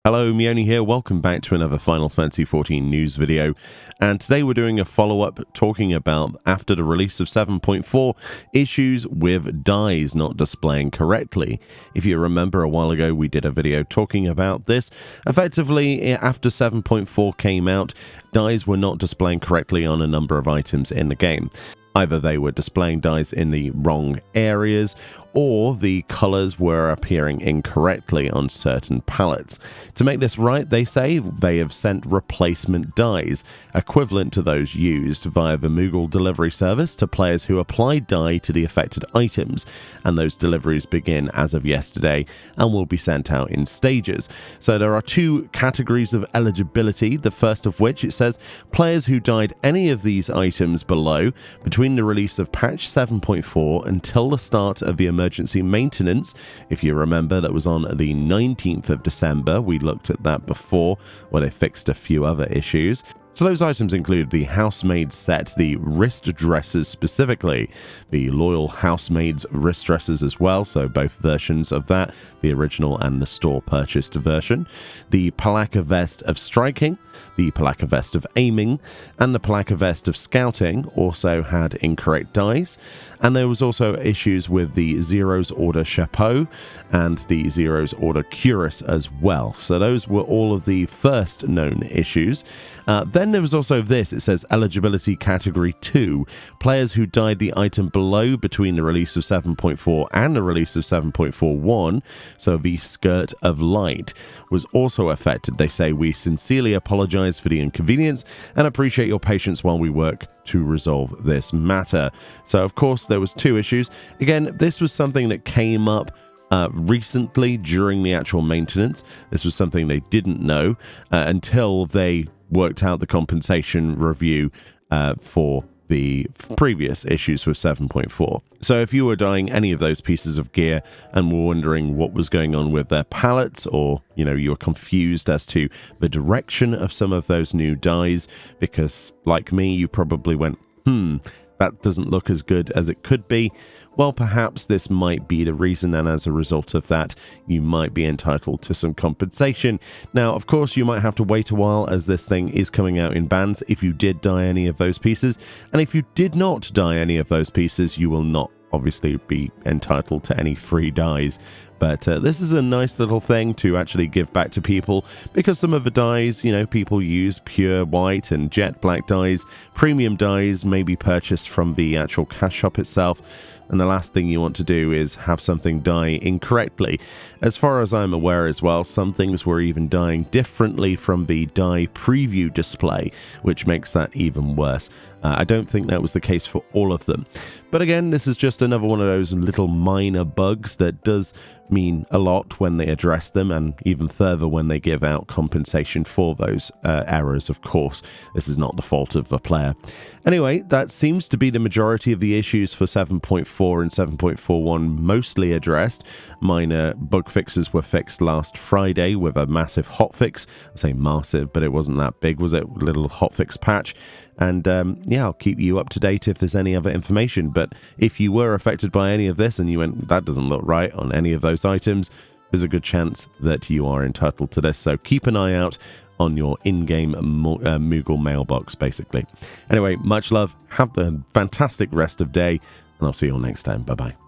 Hello, Meoni here. Welcome back to another Final Fantasy XIV news video. And today we're doing a follow-up talking about, after the release of 7.4, issues with dies not displaying correctly. If you remember, a while ago we did a video talking about this. Effectively, after 7.4 came out, dies were not displaying correctly on a number of items in the game. Either they were displaying dies in the wrong areas, or the colors were appearing incorrectly on certain palettes. To make this right, they say they have sent replacement dies, equivalent to those used via the Moogle delivery service to players who apply dye to the affected items, and those deliveries begin as of yesterday and will be sent out in stages. So there are two categories of eligibility, the first of which it says players who dyed any of these items below between the release of patch 7.4 until the start of the emergency maintenance. If you remember, that was on the 19th of December. We looked at that before, where they fixed a few other issues. So those items include the housemaid set, the wrist dresses specifically, the loyal housemaid's wrist dresses as well, so both versions of that, the original and the store purchased version, the Palaka vest of striking, the Palaka vest of aiming, and the Palaka vest of scouting also had incorrect dies, and there was also issues with the Zero's Order Chapeau and the Zero's Order Cuirass as well. So those were all of the first known issues. Then there was also this. It says eligibility category 2. Players who dyed the item below between the release of 7.4 and the release of 7.41, so the Skirt of Light, was also affected. They say, we sincerely apologize for the inconvenience and appreciate your patience while we work to resolve this matter. So of course there was two issues. Again, this was something that came up recently during the actual maintenance. This was something they didn't know until they worked out the compensation review for the previous issues with 7.4. So if you were dyeing any of those pieces of gear and were wondering what was going on with their palettes, or you were confused as to the direction of some of those new dyes, because like me, you probably went, that doesn't look as good as it could be. Well, perhaps this might be the reason, and as a result of that, you might be entitled to some compensation. Now, of course, you might have to wait a while, as this thing is coming out in bands if you did dye any of those pieces, and if you did not dye any of those pieces, you will not obviously be entitled to any free dyes. But this is a nice little thing to actually give back to people, because some of the dyes, people use pure white and jet black dyes. Premium dyes may be purchased from the actual cash shop itself, and the last thing you want to do is have something dye incorrectly. As far as I'm aware as well, some things were even dyeing differently from the dye preview display, which makes that even worse. I don't think that was the case for all of them. But again, this is just another one of those little minor bugs that does mean a lot when they address them, and even further when they give out compensation for those errors. Of course, this is not the fault of the player. Anyway, that seems to be the majority of the issues for 7.4 and 7.41 mostly addressed. Minor bug fixes were fixed last Friday with a massive hotfix. I say massive, but it wasn't that big, was it? Little hotfix patch. And yeah, I'll keep you up to date if there's any other information. But if you were affected by any of this and you went, that doesn't look right on any of those items, there's a good chance that you are entitled to this. So keep an eye out on your in-game Moogle mailbox, basically. Anyway, much love. Have a fantastic rest of day, and I'll see you all next time. Bye-bye.